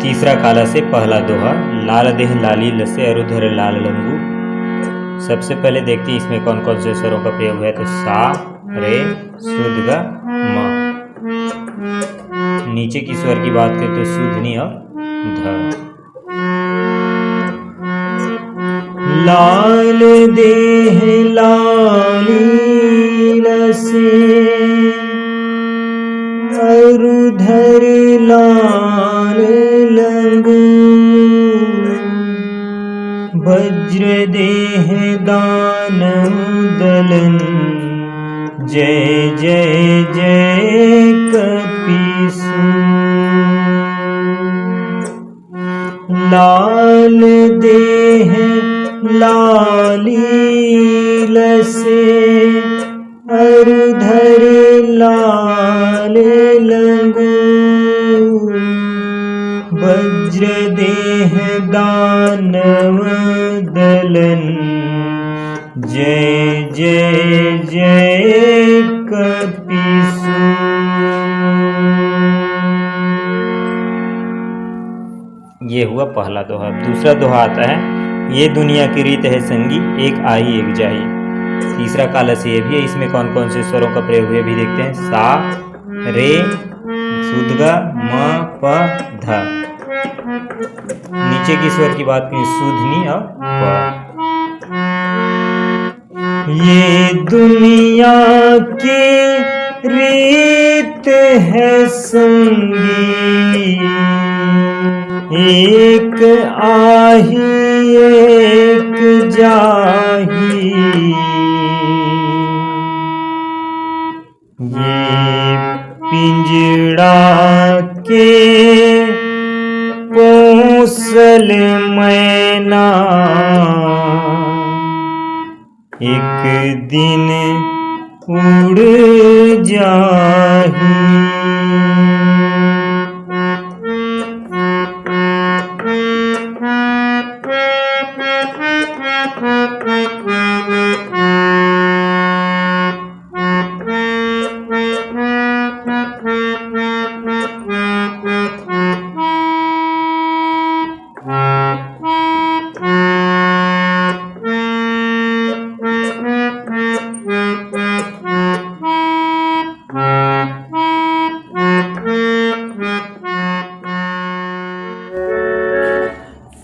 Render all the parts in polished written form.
तीसरा काला से पहला दोहा। लाल देह लाली लसे अरुधर लाल लंगू। सबसे पहले देखते हैं इसमें कौन कौन से स्वरों का प्रयोग है। तो सा, रे, शुद्ध ग, म। नीचे की स्वर की बात करें तो शुद्धनी और ध। लाल देह लाली लसे अरुधर लाल लंगू। वज्र देह दानव दलन जय जय जय कपीसु। लाल देह लाली लसे अरुधर लाल लंगू। वज्र देह दानव दलन जय जय जय कपीसु। ये हुआ पहला दोहा। दूसरा दोहा आता है, ये दुनिया की रीत है संगी, एक आई एक जाई। तीसरा काला से ये भी है। इसमें कौन कौन से स्वरों का प्रयोग हुए भी देखते हैं। सा, रे, शुद्ध ग, म, प, ध। नीचे की स्वर की बात करें शुद्धनी और प। ये दुनिया की रीत है संगी, एक आही एक जाही। ये पिंजड़ा के पोसल मैना, एक दिन उड़ जाही।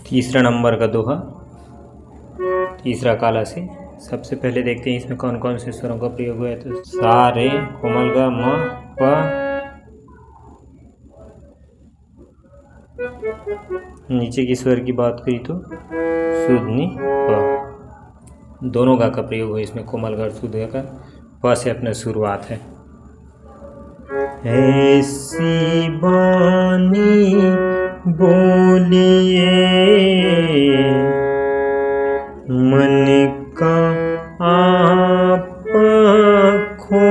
तीसरा नंबर का दोहा, तीसरा काला से। सबसे पहले देखते हैं इसमें कौन कौन से स्वरों का प्रयोग हुआ है। तो सा, रे, कोमल ग, म, प। नीचे की स्वर की बात करी तो शुद्धनी प। दोनों गा का प्रयोग है इसमें, कोमल ग और शुद्ध ग का। प से अपना शुरुआत है। ऐसी बानी बोलिए मन का आप खो,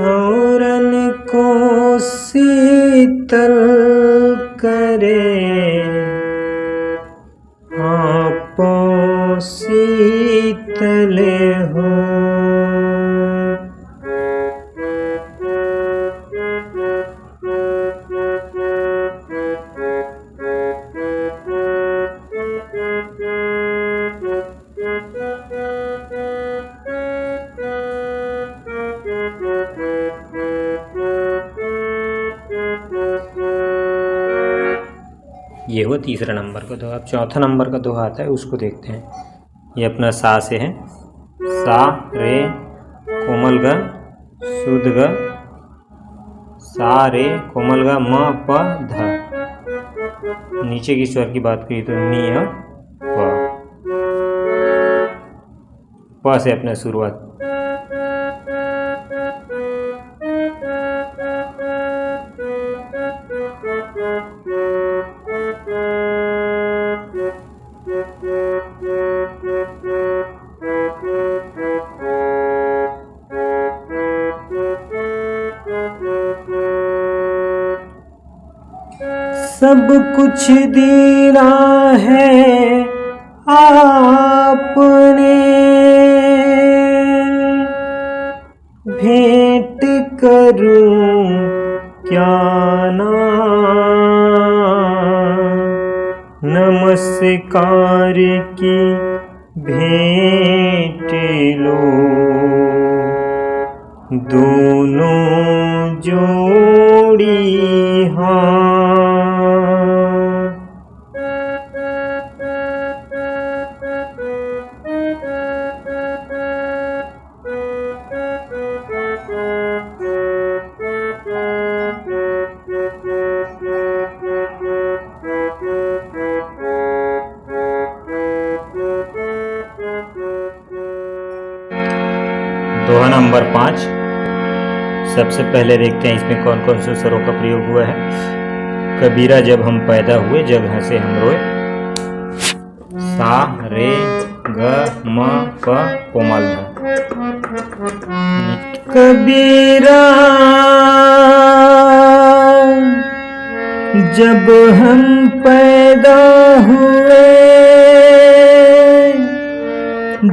औरन को शीतल करे आप शीतल हो। ये हुआ तीसरा नंबर का दोहा। अब चौथा नंबर का दोहा आता है, उसको देखते हैं। ये अपना सा से है। सा, रे, कोमल ग, शुद्ध ग, सा, रे, कोमल ग, म, प, ध। नीचे की स्वर की बात करी तो नी और प से अपना शुरुआत। सब कुछ दीना है आपने, भेंट करूं क्या नमस्कार की भेंट लो, दोनों जोड़ी हाथ। 5। सबसे पहले देखते हैं इसमें कौन कौन से स्वरों का प्रयोग हुआ है। कबीरा जब हम पैदा हुए जगह से हम रोए। सा रे ग म प कोमल ध। कबीरा जब हम पैदा हुए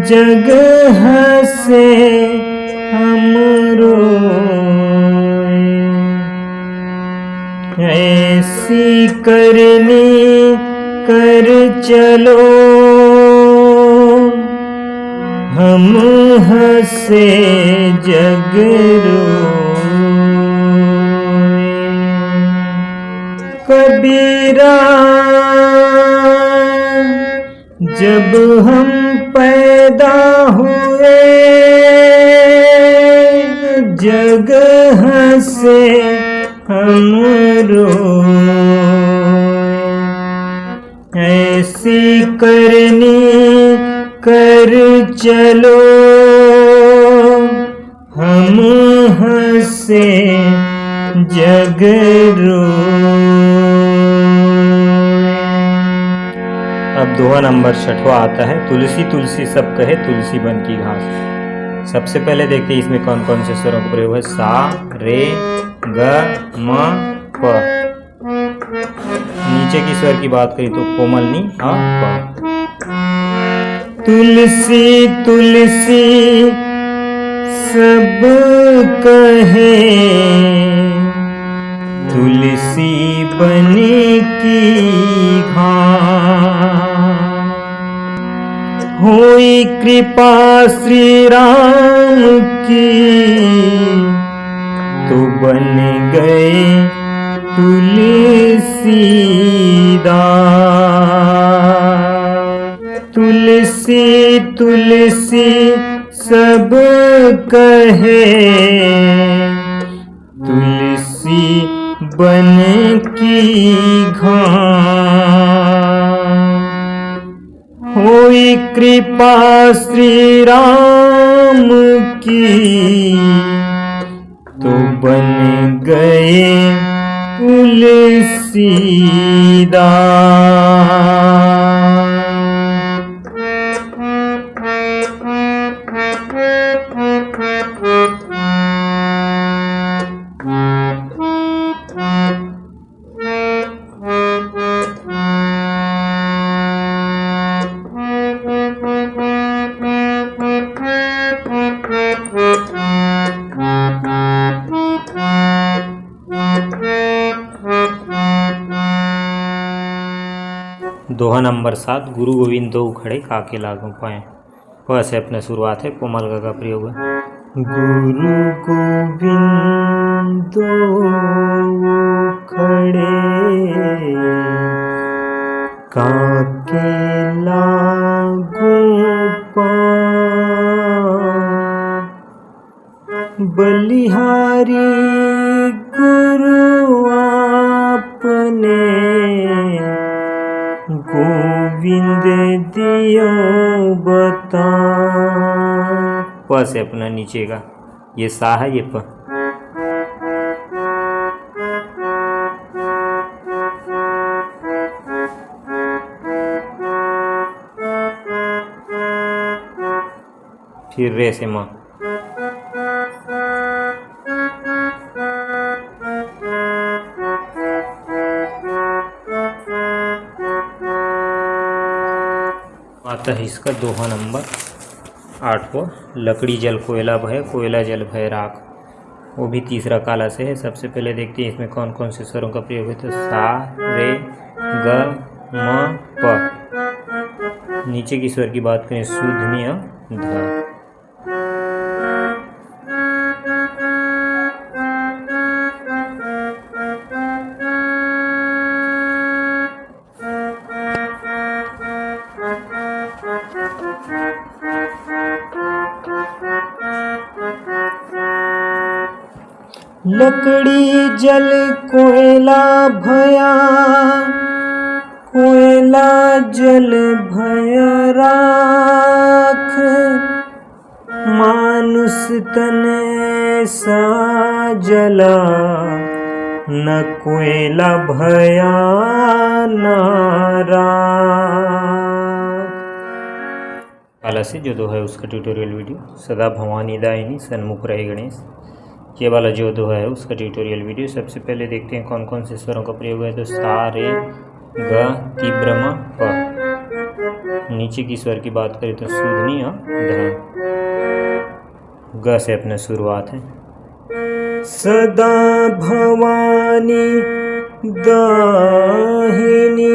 जगह से हम रोए। ऐसी करनी कर चलो हम हंसे जग रोए। कबीरा जब हम पैदा हुए जगह से हम रोए। ऐसी करनी कर चलो हम हंसे जग रोए। अब दोहा नंबर 6वां आता है। तुलसी तुलसी सब कहे तुलसी बन की घास। सबसे पहले देखते हैं इसमें कौन कौन से स्वरों का प्रयोग है। सा रे ग म प। नीचे की स्वर की बात करें तो कोमलनी अ प। तुलसी तुलसी सब कहे तुलसी बन की घास। हुई कृपा श्री राम की तो बन गए तुलसीदास। तुलसी तुलसी सब कहे तुलसी बन की घास। हुई कृपा श्री राम की तो बन गए तुलसीदास। दोहा नंबर 7। गुरु गोविंद दो खड़े काके लागू पाए। वह से अपने शुरुआत है। कोमल ग का प्रयोग है। गुरु गोविंद दो खड़े काके लागू पाए। बलिहारी गुरु आपने गोविंद दियो बता। प से अपना नीचे का ये सा है ये प। फिर रे से माँ। आता है इसका दोहा नंबर 8वां। लकड़ी जल कोयला भय कोयला जल भय राख। वो भी तीसरा काला से है। सबसे पहले देखते हैं इसमें कौन कौन से स्वरों का प्रयोग है। तो सा, रे, ग, म, प। नीचे की स्वर की बात करें शुद्ध, नी, ध। लकड़ी जल कोयला भया, कोयला जल भय राख। मानुष तन सा जला, न कोयला भया न राख। काला से जो दोहा है उसका ट्यूटोरियल वीडियो। सदा भवानी दायिनी सन्मुख रहे गणेश, ये वाला जो दोहा है उसका ट्यूटोरियल वीडियो। सबसे पहले देखते हैं कौन कौन से स्वरों का प्रयोग है। तो सा, रे, ग, तीव्र, म, प। नीचे की स्वर की बात करें तो शुद्ध, नी, ध। ग से अपने शुरुआत है। सदा भवानी दाहिनी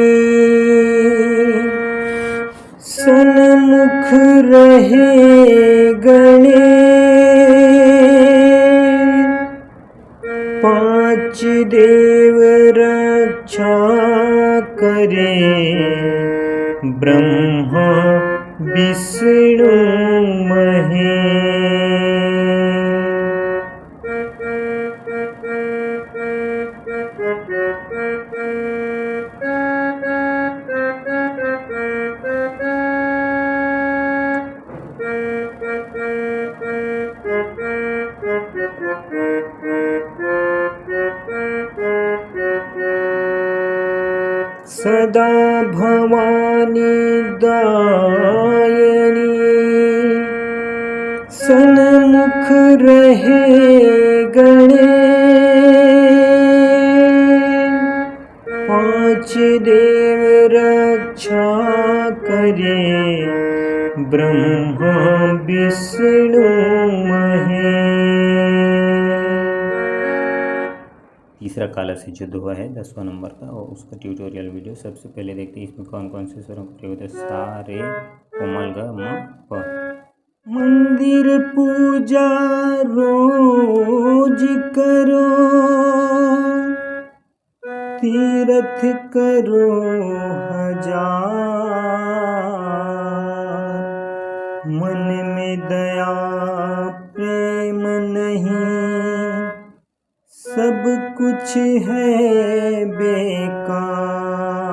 सन्मुख रहे गणेश। पांच देव रक्षा करे, ब्रह्मा विष्णु महेश। सदा भवानी दायिनी सन्मुख रहे गणेश। पांच देव रक्षा करे, ब्रह्मा विष्णु महेश। तीसरा काला से जो दोहा है 10वां नंबर का, और उसका ट्यूटोरियल वीडियो। सबसे पहले देखते हैं इसमें कौन कौन से स्वरों का प्रयोग होता है। सा, रे, कोमल, ग, म, प। मंदिर पूजा रोज करो, तीर्थ करो हजार। मन में दया प्रेम नहीं, सब कुछ है बेकार।